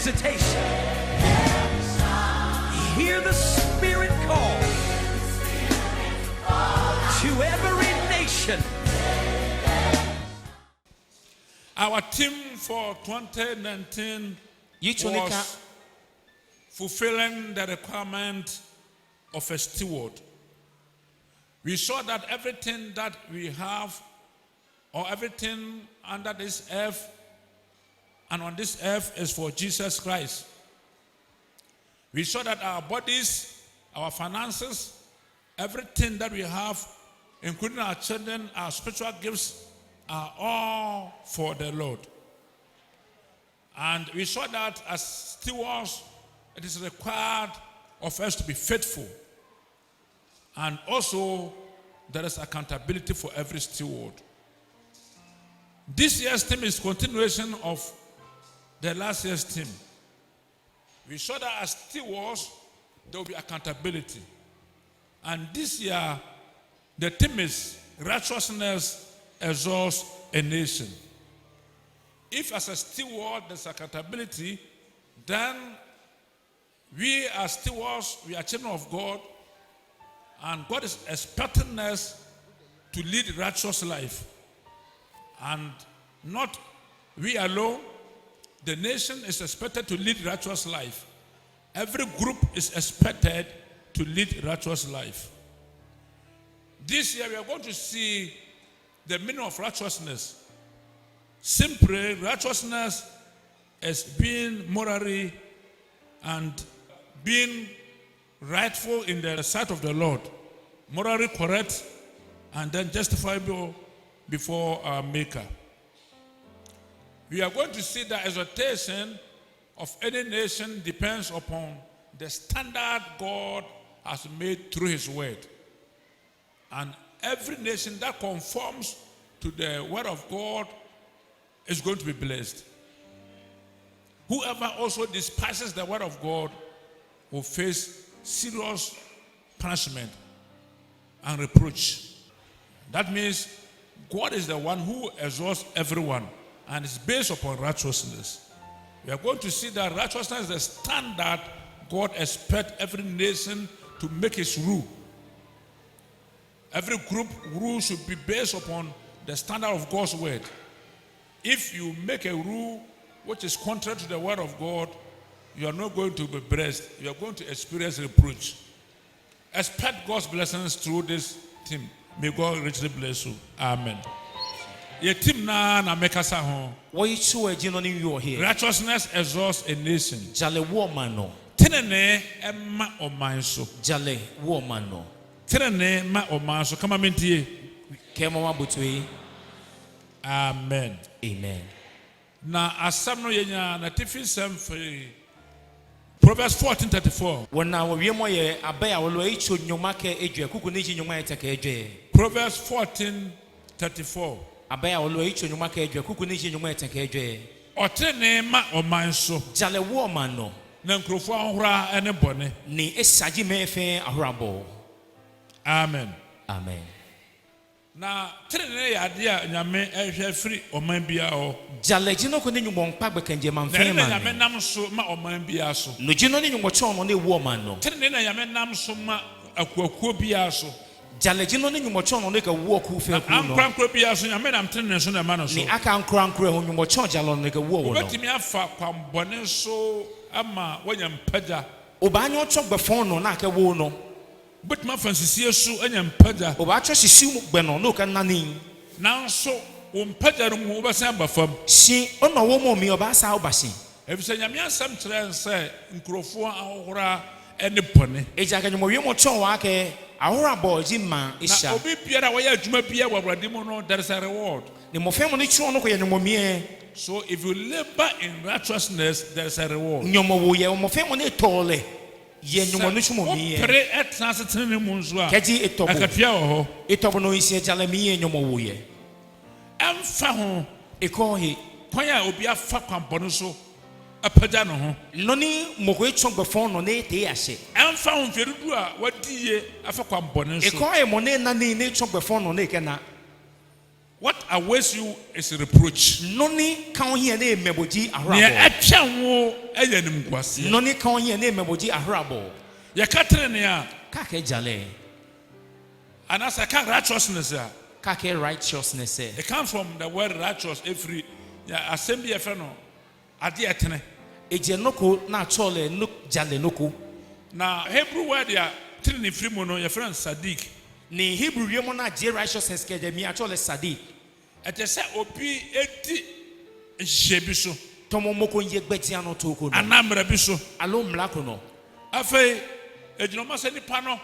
visitation. Hear the Spirit call to every nation. Our theme for 2019 was fulfilling the requirement of a steward. We saw that everything that we have, or everything under this earth and on this earth, is for Jesus Christ. We saw that our bodies, our finances, everything that we have, including our children, our spiritual gifts, are all for the Lord. And we saw that as stewards, it is required of us to be faithful. And also, there is accountability for every steward. This year's theme is continuation of the last year's theme. We saw that as stewards, there will be accountability. And this year, the theme is righteousness exalts a nation. If as a steward there's accountability, then we as stewards, we are children of God, and God is expecting us to lead righteous life. And not we alone, the nation is expected to lead righteous life. Every group is expected to lead righteous life. This year we are going to see the meaning of righteousness. Simply, righteousness is being morally and being rightful in the sight of the Lord, morally correct, and then justifiable before our Maker. We are going to see that exaltation of any nation depends upon the standard God has made through His word. And every nation that conforms to the word of God is going to be blessed. Whoever also despises the word of God will face serious punishment and reproach. That means God is the one who exalts everyone and is based upon righteousness. We are going to see that righteousness is the standard God expects every nation to make its rule. Every group rule should be based upon the standard of God's word. If you make a rule which is contrary to the word of God, you are not going to be blessed. You are going to experience reproach. Expect God's blessings through this team. May God richly bless you. Amen. Your team na make us home. Righteousness exalts a nation. Jale woman. Tenene emma omanso. Jale woman. Tenene ma omanso. Come on, mintie. Amen. Amen. Na asam no yenya na tifi sem free. Proverbs 14:34. Proverbs 14:34. Otene ma omanso. Jale woman no. Na nkrofo ahora ene bone. Ni esaji mefe ahorabo. Amen. Amen. Na trene ya dia nyame ehwe free oman bia o. Jale gino ko ne nyumo mpa gbekenje manfe man. Nyame nam so ma oman bia so. No gino ne nyumo chon no ne wo man no. Trene na nyame nam so ma akuakuo bia so. Jale gino ne nyumo chon no ne ka wo ku fe ku no. Ankran bia so nyame nam trene so na ma no so. Ni aka ankran ho nyumo chon jalo ne ka wo wo no. Obetimi afa kwambone so ama wanya mpaja. Obanyo chok befon no na ka wo no. But my fancy so and Pada. Oh, I trust you, Beno, look at Nani. Now, so, Pada over Samba from. She, oh, no woman, me about Salbasi. If you say, I'm some trans, say, in Crofua, Aura, and the pony. It's like a Moyomo Chowake, Aura boy, Jim man, is shall be Pierre away to my Pierre, where Radimono, there is a reward. The more family Chono, and Momie. So if you labor in righteousness, there is a reward. No more, your more family tole. Ye nyumo nuchumo miye. Pere etnase tene munzwa. Keji etobo. Akapia ho. Etobo no isi ejale miye nyumo wuye. Emfa ho. Eko he. Kwanya obi afa kwambono so apaja no ho. Noni moko echon before no na ete ase. Emfa ho mferudu a wadiye afa kwambono so. Eko e mo ne na ne echon before no na ekena. what awaits you is a reproach. Noni kan here na meboji Ne ahrabo. atwa wo eye nimkwase. Noni kan here na meboji ahrabo. Ye katre ne a Ka ke jale. anasa ka righteousness a. Ka ke righteousness. It comes from the word righteous every assembly efe no ade etene. Eje noko na chole no jale noko. Na Hebrew word ya trini free mu no your friend Sadiq. Ni Hebrew yemo na je righteousness ke de mi achole Sadiq. Ete se obi eti nhye bi so. Tomo moko ye gbetia no to ko no. Anamra bi so. Alo mlako no. Afei ejinoma se nipa no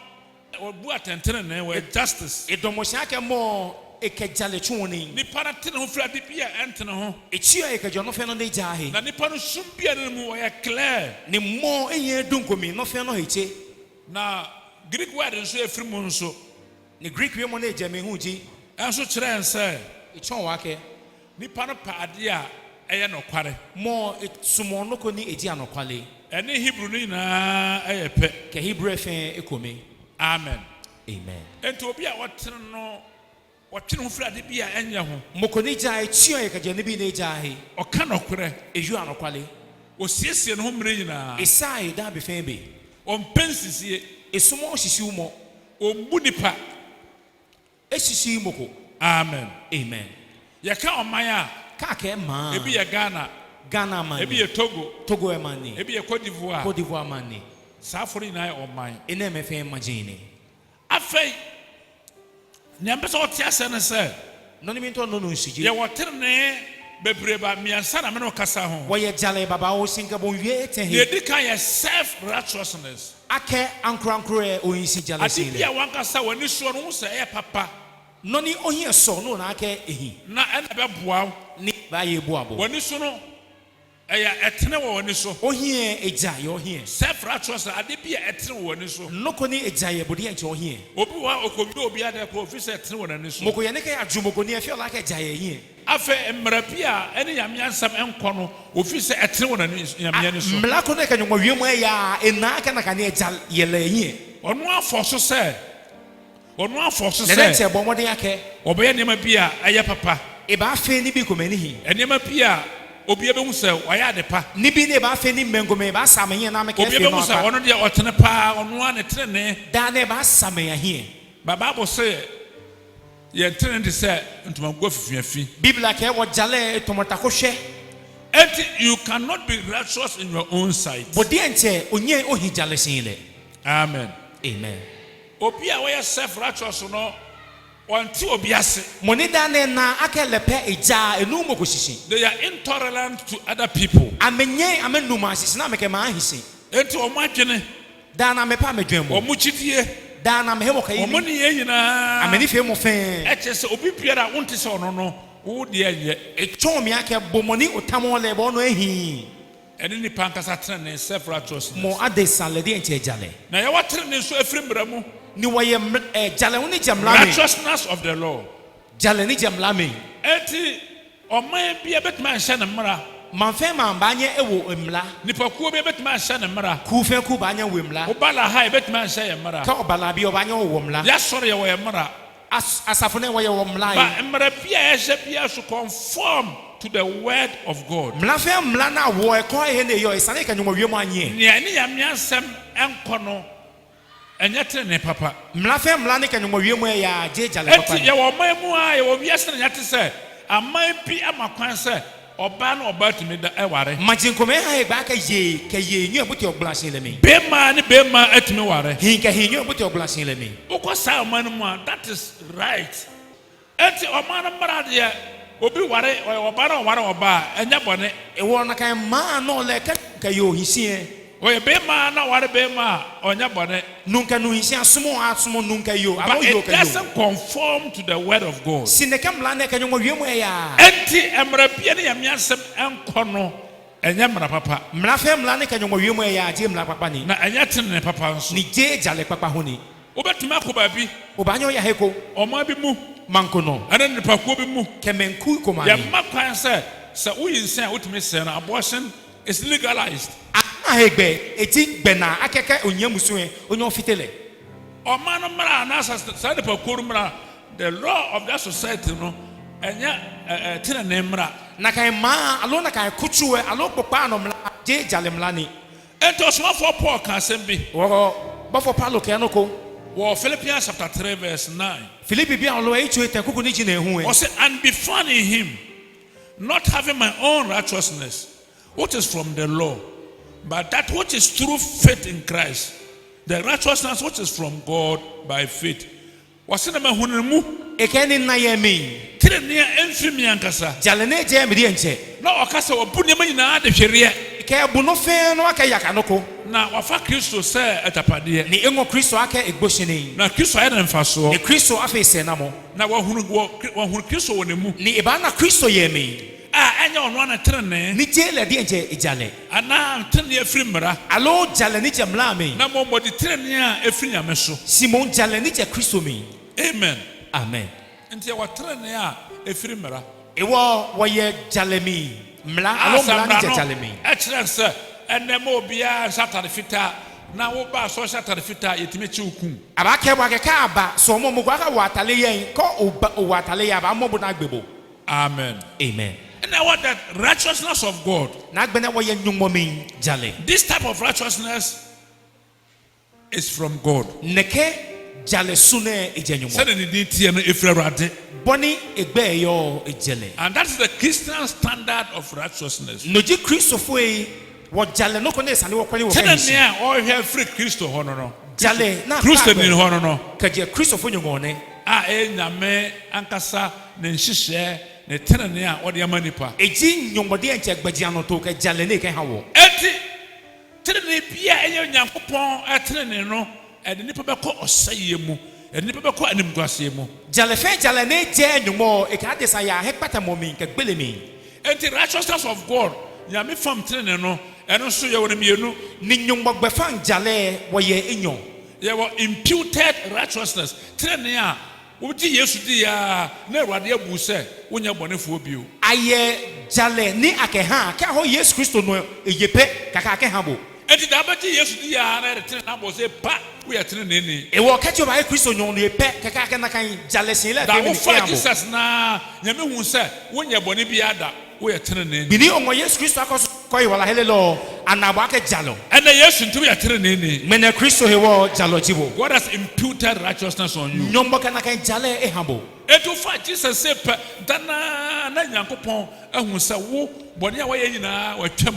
obu atentene ne we justice. Edomosha ke mo ekejale chuni. Nipa na tene ho fra de bia entene ho. Echia ekejo fe no de jahe. Na nipa no sum bia ne mu we clear. Ni mo enye dunkomi no fe no heche. Na Greek word nso efiri mu nso. Ni Greek we mo na ejame hu ji. Enso kire nse Echon wake. nipa no pa ade a eye no kware. Mo sumo no ko ni eji anokwale. Ene Hebrew ni na eye pe. Ke Hebrew fe ekomi. Amen. Amen. Enti obi a watene no watene ho fra de bia enye ho. Mokoni jai chio ekeje ne bi na jahe. Oka no kware. Eju anokwale. Osiesie no ho mre nyina. Esai da be fe be. Ompensisie. Esumo hihisi umo. Ombu nipa. Esisi moko. Amen. Amen. Yeka oman a Ka ke ma. ebi ye Ghana, Ghana man. ebi ye Togo, Togo mani. ebi ye Cote d'Ivoire. Cote d'Ivoire mani. Safori na oman. Ene me fe imagine. Afei nyambe so tia ne se No ni minto no no nsije. ye woterne bebreba miansa na me no kasa ho. Wo ye jale baba wo sinka bon wie te Ye he. dika ye self righteousness. Ake ankrankro e o insi jale Ade sile. bia wankasa wani so no se e papa No ni ohie so no na ake ehi. na ena be boa Ni ba ye bu abo. wani so no eya etene wo wani so. Ohie eja ye ohie. Self righteousness ade bia etene wo wani so. No ko ni eja ye bodi enche ohie. Obi wa okobi obi ade ko ofisa etene wo nani so. Moko ye ne ka adwumoko ni e feel like eja ye hie. Afe mmara bia ene yamiansam enko no ofisa etene wo nani yamiani so. Mlako ne ka nyomo wiemu e ya ena ka na ka ne eja ye le hie. Ono afo so se Ne ne che bo modin ake. obeye nema bia eye papa. E ba fe ni bi ko mani hi. Enema bia obi ebe hu se waya ade pa. Ni bi ne ba fe ni mengome ba samenye na me ka Obi fe ebe no hu se apa. ono de otene pa ono ane trene. Da ne ba samenye hie. Baba bo se ye trene de se ntuma go fifiafi. Biblia ke wo jale tomota ko hwe. And you cannot be righteous in your own sight. Bodi enche onye ohi jale sinle. Amen. Amen. Obi a we self righteous no wanti obi ase. Moni da ne na ake lepe eja enu moko sisi. They are intolerant to other people. Amenye amenuma sisi na meke ma ahisi. Enti omo adwene, Da na mepa medwembo. omo chidie, Da na mehemo kai. omo ne ye nyina. Ameni fe mo fe. Eche se obi biara wonte se ono no wo de anye. Echon mi ake bomoni otamo le bo no ehi. Ene ni pankasa trene self righteousness. Mo adesa le de enche jale. Na ye watrene so afiri mbra mu. Ni waye jale oni jamlame. Righteousness of the law. Jale ni jamlame. Enti oman bia betima hye ne mra. Manfe man banye ewo emla. Nipa kuo bia betima hye ne mra. Ku fe ku banye wo emla. Obala ha betima hye ye mra. Ka obala bi obanye wo emla. Ya sori ye wo ye mra. Asafo ne wo ye wo emla. But mra bia hye bia should conform to the word of God. Mla fe mla na wo e ko he ne yo isane ka nyomo wiemu anye. Nia ni ya miansem enko no enye trene papa. Mla fe mla ne ka nyomo wiemu e ya je jale papa. Enti ye wo man mu a ye wo wiase na yate se aman bi amakwan se oba na oba tumi da eware. Majinkome ha e ba ka ye nyu abuti oglasin le mi. Bema ni bema atumi ware. Hin ka hin nyu abuti oglasin le mi. Ukosa man mu a that is right. Enti oman mara de obi ware oba na ware oba enya bone. E wo na kan ma no le ka yo hisie. Oye bema na ware bema onya bone. Nunca no hisie asumo nunca yo. But Alo yo it ka yo. doesn't conform to the word of God. Sineka mla ne ka nyomo wiemu e ya. Enti emra bia ne yamiansem enko no enya mra papa. Mla fe mla ne ka nyomo wiemu e ya je mla papa ni. Na enya trene papa nso. Ni je jale papa ho ni. Obetuma ko ba bi Obanyo ya heko oman bi mu manko no. ana nipa ko bi mu Kemenku ko ya mani. makwan se uyinsen utumi se na abortion is legalized. Ahegbe eti gbena akeke onyamusu e onyo fitele. Oman mara na sa nipa ko mara the law of that society no enya tena nemra na kai ma alo na kai kuchuwe alo popa no mla je jalemla ni ento so for Paul kan sembi wo bafo Paulo ke anoko wo Philippians chapter 3 verse 9 Philippi bi alo e chu etan kuku ni ji na ehu e say and be found in him not having my own righteousness which is from the law but that which is through faith in Christ the righteousness which is from God by faith wasina mahunmu ekeni na ye mi tirenia enfimi ankasa jalene je mi de nche na okasa obunia nyina de hwere ke bu no fe no aka yakanoko na wafa Kristo se etapade ni engo Kristo aka egboshene na Kristo aye na mfaso ni Kristo afa se na mo na wahunu Kristo wonemu ni eba na Kristo ye mi enya ono na trene ni jele de nche ejale ana trene afiri mmara alo jale ni je mla mi na mo modi trene a afiri nyame so Simon jale ni je Kristo mi amen amen ntia wa trene a afiri mmara ewo wo ye jale mi mla alo mla ni je jale mi ekire se enema obia satare fita na wo ba so satare fita yetime chi ukun abake bwa ke ka aba so mo mo kwa ka watale yen ko watale ya ba mo bu na gbebo amen amen. And I want that righteousness of God. This type of righteousness is from God. And that is the Christian standard of righteousness. Free Christo honono. Christian in honono. Ankasa ne tenene a odi amanipa eji nyomode enche gbajiano to ka jalene ka hawo eti tenene bia enye nyankopon tenene no ede nipa beko osaye mu ede nipa beko animguase mu jalefe jalene je nyomo e ka desa ya hekpata momi ka gbelemi enti righteousness of God ya me fam tenene no eno so ye wona mienu ni nyombo gbefan jale wo ye enyo ye wo imputed righteousness tenene a Uji Yesu di ya ne Awurade abu se wonya bonefo bio aye jale ni akeha ka ho Yesu Kristo no eyepe kaka akeha bo enti da ba ti Yesu di ya na retene na bo se pa wo ya tene neni e wo ka ti ba Kristo no epe kaka aka na kan jale sin la da wo fa Jesus na nyame hu se wonya bone bia da wo ya tene neni bini ongo Yesu Kristo akoso koyi wala helelo anabo aka jalo and Yesu ntu ya tene neni mena Kristo he wo jalo jibo God has imputed righteousness on you nyombo kana kan jale e habo eto fa Jesus se pa dana na nyankopon ehun se wo bone a wo ye nyina watwam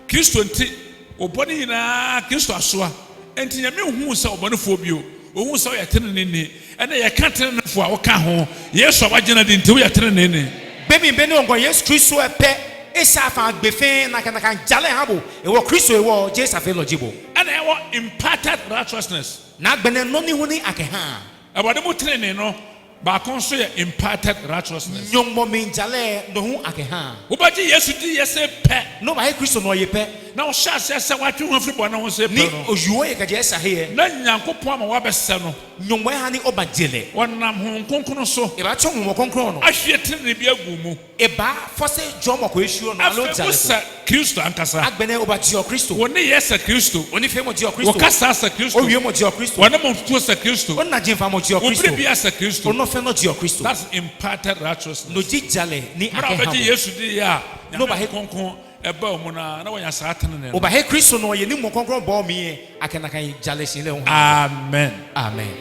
Kristo nti o bone nyina Kristo asoa enti nyame hu se obonefo bio ohun se wo ya tene neni ene ye ka tene nefo a wo ka ho Yesu abagina di nti wo ya tene neni bebi beni ongo Yesu Kristo epe esafa gbefen na kana kan jale habo e wo Kristo e wo Jesus fe lojibo and e wo imparted righteousness na gbene no ni huni akeha abode mo trene no ba kon so ye imparted righteousness nyombo min jale no hu akeha wo ba ji Yesu di yese pe no ba Kristo no ye pe na wo sha se watwe ho fribɔ na ho se pe ni no ojuo ye ka je sa he na nyankopon ama wa bɛsɛ no nyombo ha ni oba jele wonam ho nkonkono so e ba cho mo konkron no ahwe trene bi agu mu e ba fose jomo ko ehio no alo jale so Kristo ankasa agbene oba jio Kristo woni yesa Kristo oni fe mo jio Kristo wo kasa sa Kristo o wie mo jio Kristo woni mo tuo sa Kristo ona jemfa mo jio Kristo wo bi asa Kristo ono fe no jio Kristo that's imparted righteousness no jale ni akeha akeha ba ji Yesu di ya no ba he konkon eba omu na wonya sa atene ne oba he Kristo no ye ni mo konkron bo mi akena kan jale sin le ho amen amen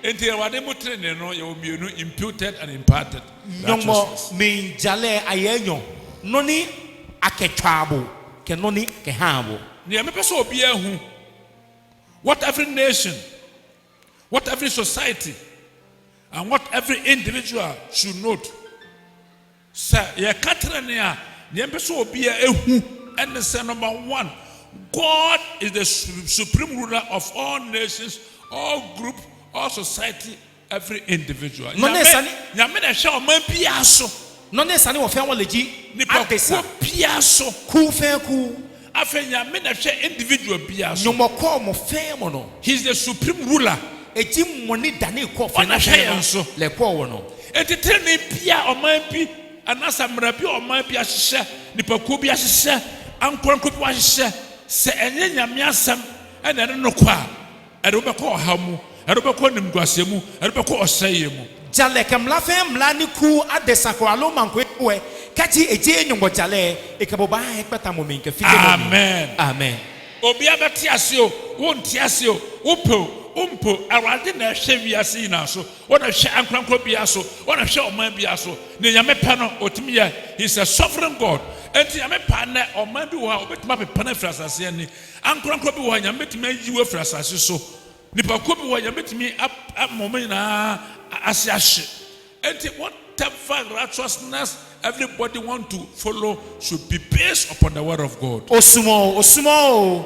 enti Awurade mo trene no ye omienu imputed and imparted nyombo min jale ayenyo no ni aketwabo ke no ni ke habo ne me pese obi ahu what every nation what every society and what every individual should note sir ye katrene a ne pese obi ahu and say number 1 God is the supreme ruler of all nations all group all society every individual nyame na hwe o man bia so no ne sane wo fe won leji atesa bia so ku fe ku afen nyame na hwe individual bia so nyomo ko mo fe mo no he is the supreme ruler eji mo ni dane ko fe na hwe so le ko wo no entertain bia o man bi anasa mra bi o man bi ahye nipa ko bi ahye ankoranko bi ahye se enye nyame asem ene no kwa ere wo be ko hamu ere wo be ko nimguasemu ere wo be ko osaye mu jale kamla fe mla ni ku adesako alo manko we kaji eje nyongo jale ekaboba ekpata mominke fide amen amen obi abati asio wonti asio upo umpo awade na hwe wiase na so wona hwe ankrankro bia so wona hwe oman bia so ne nyame pa no otimi ya he's a sovereign god enti nyame pa na oman bi wo ha obetima pepa na frasase ani ankrankro bi wo ha nyame betimi ayiwe frasase so nipa ko bi wo nyame betimi amomen na asiashe enti whatever righteousness everybody want to follow should be based upon the word of God. Osumo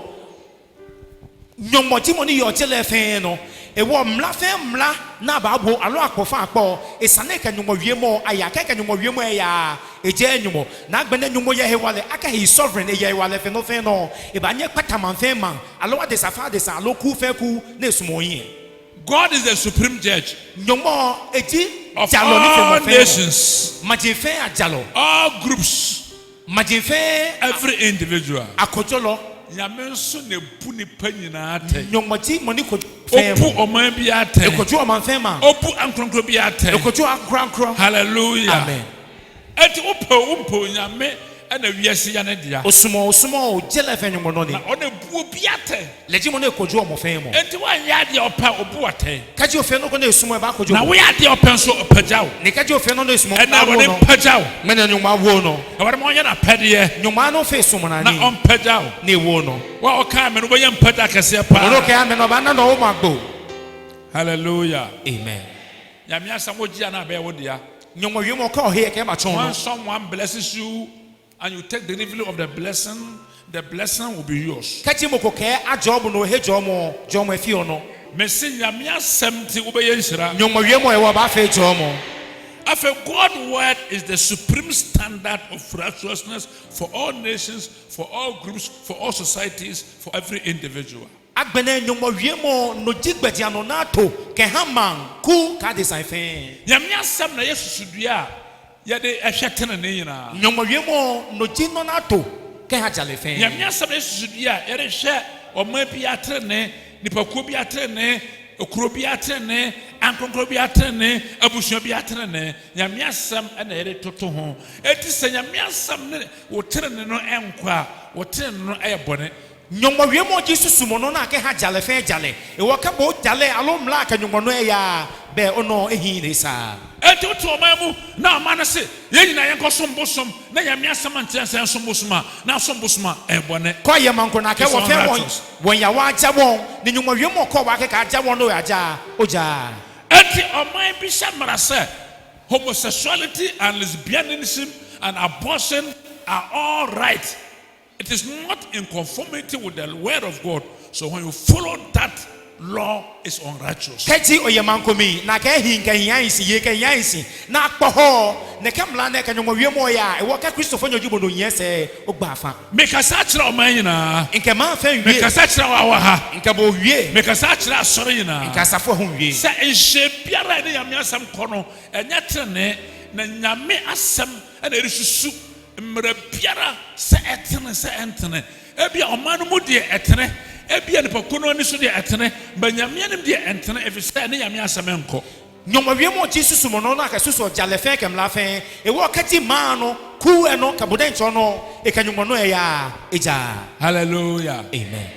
nyomoji moni yo jele fe no e wo mla fe mla na baabo alo akofa akpo esane ka nyomo wiemo aya ka nyomo wiemo ya eje nyomo na agbene nyomo ye hewale aka he sovereign e ye hewale fe no e ba nye pataman fe man alo ade safa de sa alo ku fe ku na esumo yin. God is the supreme judge nyomo eji of all nations, all groups, every individual. Akojolo Nyamenso ne bu ni panyina ate. Nyomoji moni ko opu oman bi ate. Ekoju oman fema. Opu ankronkro bi ate. Ekoju ankronkro. Hallelujah. Amen. Eti umpo nyame ana wiase ya ne dia. Osumo jele fe nyomo no ni. Na one bu obi ate. Leji mo ne ekoju omo femo. Enti wan ya de opa obu ate. Kaji ofe no ko na esumo e ba koju. Na we ya de opa so opagyaw. Ne kaji ofe no esumo. Na woni pagyaw. Me na nyoma wo no. Na woni mo nya na pede. Nyoma no fe sumo na ni. Na on pagyaw. Ne wo no. Wa o ka me no bo yam pada kase pa. Ono ka me no ba na no magbo. Hallelujah. Amen. Nyame asamo gia na be wo dia. Nyomo wiemo ka o he ke ma chon no. When someone blesses you and you take delivery of the blessing will be yours. Kaji mo ko ke ajob no he jomo afi ono. Me se nyame asem ti wo be yenhira. Nyomo wiemo e wo ba fa jomo. After God's word is the supreme standard of righteousness for all nations, for all groups, for all societies, for every individual. Agbene nyomo wiemo no jigbedia no nato ke haman ku ka de san fe. Nyame asem na yesusudua ya de ehwetene ne nyina. Nyomo wiemo no jino nato ke ha jale fe. Nyame asem na yesusudua ya de hwe oman bi atrene, nipakuo bi atrene, okuro bi atrene, ankonkro bi atrene, abusuo bi atrene. Nyame asem na ya de toto ho. Eti se nyame asem ne wo trene no enkwa, wo trene no eyebone. Nyomo wiemo Jesus mo na ke ha jale fe jale. E wo ka bo jale alo mla ka nyomo no ya be ono ehin ne sa. Eti to omamu na amana se ye nyina yen ko sombosom na nyame asem antense sombosoma na sombosoma ebone. Ko ye manko na ke wo fe won ya wa aja won ne nyomo wiemo ko wa ke ka aja won no ya aja oja. Eti oman bi shamara se homosexuality and lesbianism and abortion are all right. It is not in conformity with the word of God. So when you follow that law, it's unrighteous. Keti oyemanko mi na ka hin ka yansi ye ka yansi na akpo ne kamla na ka nyomo wiemo ya e wo ka Christopher nyojubo no yese ogba afa. Make us achira oman nyina. Nke ma fa wie. Make us achira wa ha. Nke bo wie. Make us achira asore nyina. Nke asafo ho wie. Sa enhye biara ne nyame asam kono enya trene na nyame asam na erisusu mra biara se etene se entene ebia oman mu de etene ebia ne pakono ni so de etene banyame nem de entene efise ne nyame asam enko nyomo wiemo Jesus mo no na ka suso jale fe kem la fe e wo kati ma no ku e no ka boden cho no e ka nyomo no e ya eja. Hallelujah. Amen.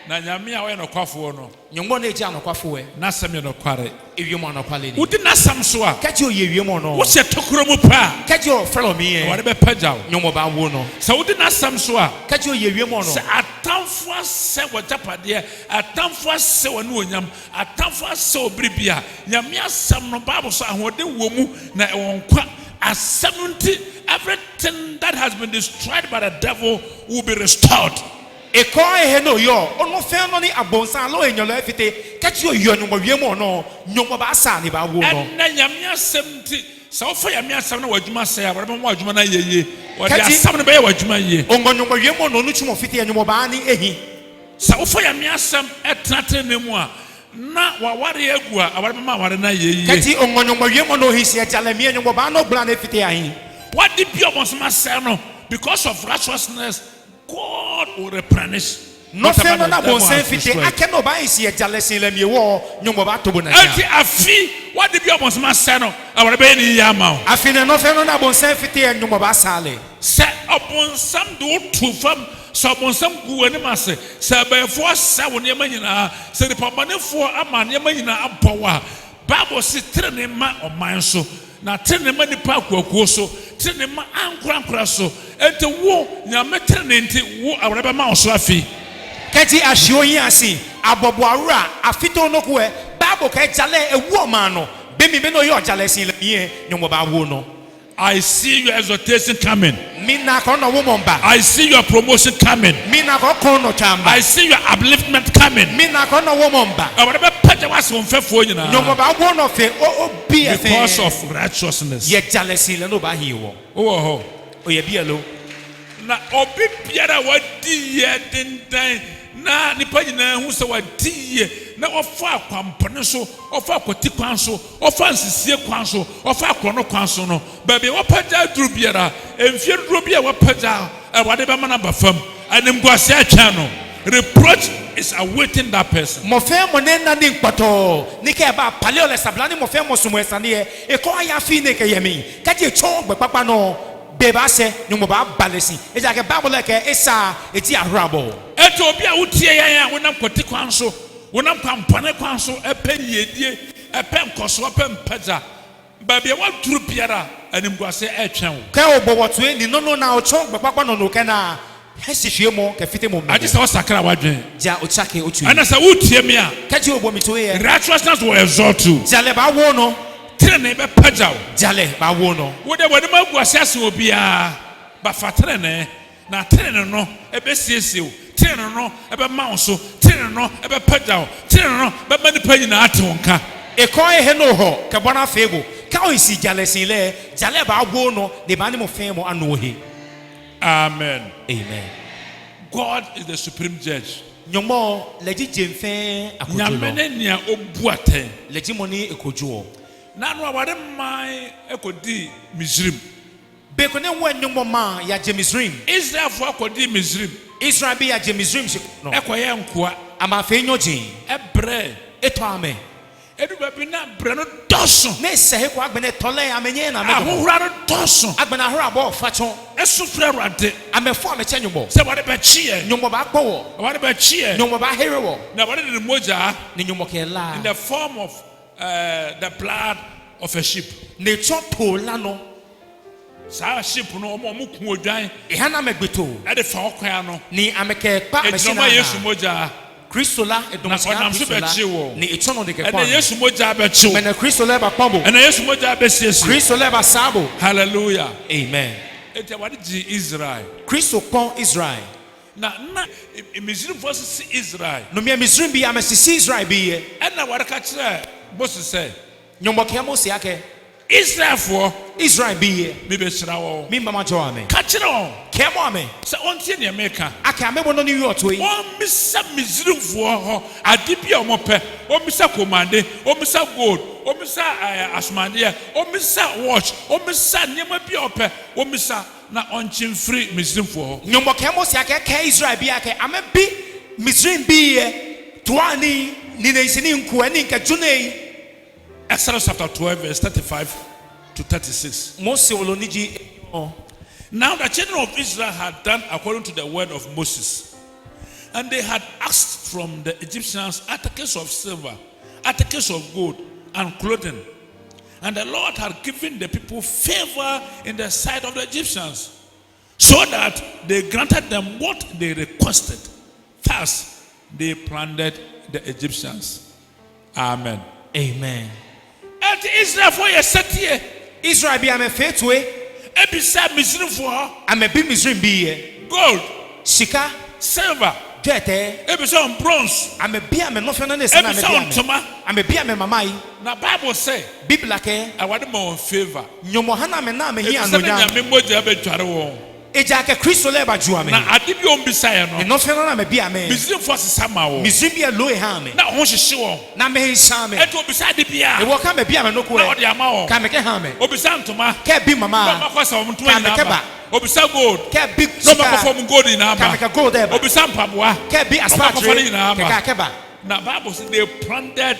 Na nyame a we no kwafo no nyomo na eja no kwafo e na asam ye no kware e wiemo no kwale ni udi na asam so a kati o ye wiemo no wo se tokoro mu pa kati o follow me e wo be pajaw nyomo ba wo no sa udi na asam so a kati o ye wiemo no se atamfo ase wo japade atamfo ase wo ne onyam atamfo ase obribia nyame asam no bible so ahode wo mu na won kwa asam nti everything that has been destroyed by the devil will be restored. Eko ehe no yo ono fe no ni abonsan lo enyolo afite kati o yo nyomo wiemo no nyomo ba sa ni ba wo no na nyame asam nti sa ofa nyame asam na wadwuma se ya wore mo wadwuma na yeye wode asam no be wadwuma ye ongo nyomo wiemo no no chumo fite nyomo ba ni ehi sa ofa nyame asam etratre ne mu a na waware agu a aware ma aware na yeye kati ongo nyomo wiemo no hisi ajale mi nyomo ba no gbla na fite ahin what the pure ones say no because of righteousness God will replenish. No fe no na bonsan fite ake no ba isi ejalesin lam ye wo nyumo ba tobo na enti afi what the be bonsan say no awore be ni ya ma afi no fe no na bonsan fite nyumo ba sale se obonsam do to fam so obonsam gu ani ma se se abefo sa wo ne ma nyina se ripamanefo ama ne ma nyina abowa Bible si trene ma oman so na trene ma nipa kwakuo so trene ma ankura so enti wo nyame trene enti wo awore be ma so afi keti ahio yin asi aboboawura afito no ko e Bible ka jale ewu oman no be mi no yo jale sin yin nyumo ba wo no. I see your exaltation coming. I see your promotion coming. I see your upliftment coming. Because of righteousness. Na obi biara wadi ye den na nipa nyina hu se wadi na ofa akwampone so ofa akwati kwan so ofa nsisie kwan so ofa akrono kwan so no ba bi wopaja duru biara emfie duru bia wopaja wade be mana bafam animguase atwa no reproach is awaiting that person. Mo fe mo ne na ni nkpato ni ke ba paleo le sablani mo fe mo sumo esane e ko aya fi ne ke yemi ka je chon gbe papa no beba se nyumo ba balesi e ja ke Bible ke esa eti ahrabo eto obi a wotie yan wonam kwati kwan so wonam kwampane kwan so epe yedie epe nkoso epe mpaja ba bia wa duru biara animguase etwen wo ka obo woto ni no na o chon gbe papa no ke na hesi hwie mo ke fite mo ade se wasakra wadwen ja o chake o tu ana sa wotie me a ka je obo mi to ye righteousness will exalt you jale ba wo no trene be pajaw jale ba wo no wo de wode maguase ase obia ba fatrene na trene no ebe siesie o trene no ebe maunso trene no ebe pajaw trene no be manipa nyina atonka e ko e he no ho ke bona fego ka o isi jale sin le jale ba wo no de ba ni mo fe mo anu he. Amen. Amen. God is the supreme judge. Nyomo leji jemfe akojo nyamene nia obuaten leji moni ekojo na no awade mai ekodi Misrim be ko ne wo nyomo ma ya je Misrim Israel fo akodi Misrim Israel bi ya je Misrim no ekoye nkoa ama fe nyojin ebre eto ame edu babi na bre no doso ne se he ko agbene tole amenye na me ahohura no doso agbena hora abo facho esufra rade amefo ameche nyomo se wade be chie nyomo ba gbowo wade be chie nyomo ba herewo na wade de moja ni nyomo ke la in the form of the blood of a sheep ne chopo la no sa sheep no omo ku odwan e hana megbeto e de fa okwan no ni ameke pa ameshe na Yesu moja Kristola edomska Kristola ni etono de ke kwa ene Yesu moja abechiwo mena Kristola ba kwambo ene Yesu moja abesiesi Kristola ba sabo hallelujah amen ete wadi ji Israel Kristo kon Israel na Misrim versus Israel no me Misrim bi amesisi Israel bi ye ena wadi ka kire Moses say nyombo ke Moses ake Israel for Israel bi ye me be shira wo mi mama jo ame ka kire wo ke mo ame se ontie ne America ake amebo no ni wi oto yi on misa Misrim for ho ade bia o mope o misa komande o misa gold o misa asmande o misa watch o misa nyema bia ope o misa na onchim free Misrim for ho nyombo ke Moses ake ke Israel bi ake ame bi Misrim bi ye tuani ni ne sini nku ani nka junei Exodus chapter 12 verse 35 to 36. Now the children of Israel had done according to the word of Moses, and they had asked from the Egyptians articles of silver, articles of gold, and clothing. And the Lord had given the people favor in the sight of the Egyptians, so that they granted them what they requested. Thus, they plundered the Egyptians. Amen. Amen. And Israel for your set Israel be ame faithwe ebisa Misrim for ame bi Misrim bi ye gold sika silver gete ebisa on bronze ame bi ame no fe no ne se na ame bi ame mama yi na Bible say Biblia ke awade mo on favor nyomo hana me na me hi anonya me moja be tware won Ejake Kristo leba juame. Na ade bi ombisa no. Eno fe no na me bia me. Misrimfo sesa ma wo. Misrim bia lo ha me. Na ho hyehye wo. Na me hisa me. Eto obisa ade bia. E wo ka me bia me no ko e. Na ode ama wo. Ka me ke ha me. Obisa ntoma. Ke bi mama. Mama kwasa wo ntoma na ba. Obisa gold. Ke big no makofo gold na ba. Ka me ke gold e ba. Obisa mpaboa. Ke bi aspatre. Ke ba. Na Bible say they plundered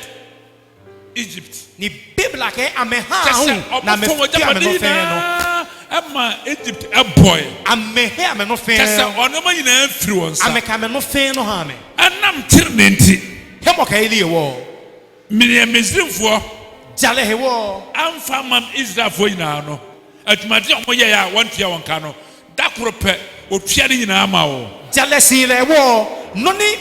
Egypt. Ni Biblia ke ameha hu na me fi ame no fe no. Ama Egypt a boy. Amehe ame no fe. Kasa onoma nyina afiri won sa. Ameka me no fe no ha me. Anam tirnenti. Hemo ka ili wo. Mini Misrimfo. Jale he wo. Amfa man Israel fo nyina no. Atumade omo ye ya wontua won ka no. Dakoro pe otua ni nyina ama wo. Jale sin le wo. No ni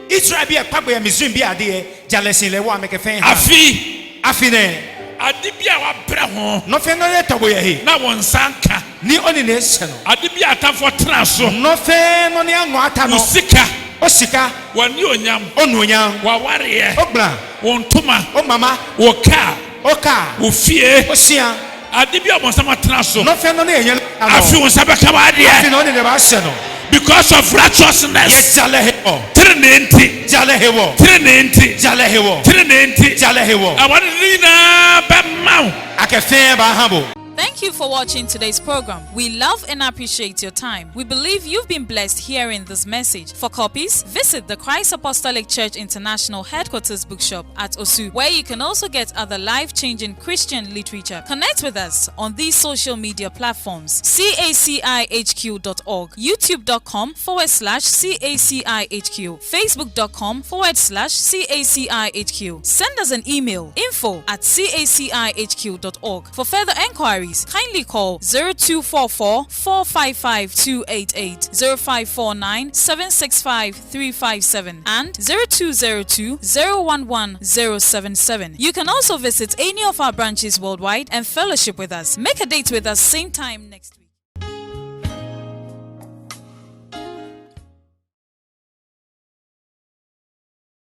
Israel bi e pagbo ya Misrim bi ade jale sin le wo ameke fe ha. Afi ne. Ade bia wa bra ho. No fe no le tobo ye he. Na won sanka. Ni oni ne se no. Ade bia atafo tra so. No fe no ni anwo ata no. Osika. Osika. Wani onyam. Onu onyam. Wa ware. Obra. Won toma. O mama. Wo ka. Oka. Wo fie. Osia. Ade bia mo sama tra so. No fe no ne enye. Afi won sabe ka ba ade. Afi no ni ne ba se no. Because of righteousness. Yes, jale he wo. Trinity. Jale he wo. Trinity. Jale he wo. Trinity. Jale he wo. Awani ni na ba mau. Akefe ba habo. Thank you for watching today's program. We love and appreciate your time. We believe you've been blessed hearing this message. For copies, visit the Christ Apostolic Church International Headquarters Bookshop at Osu, where you can also get other life-changing Christian literature. Connect with us on these social media platforms: CACIHQ.org, YouTube.com/CACIHQ, Facebook.com/CACIHQ. Send us an email, info@CACIHQ.org. For further enquiries, kindly call 0244 455 288, 0549 765 357, and 0202 011 077. You can also visit any of our branches worldwide and fellowship with us. Make a date with us same time next week.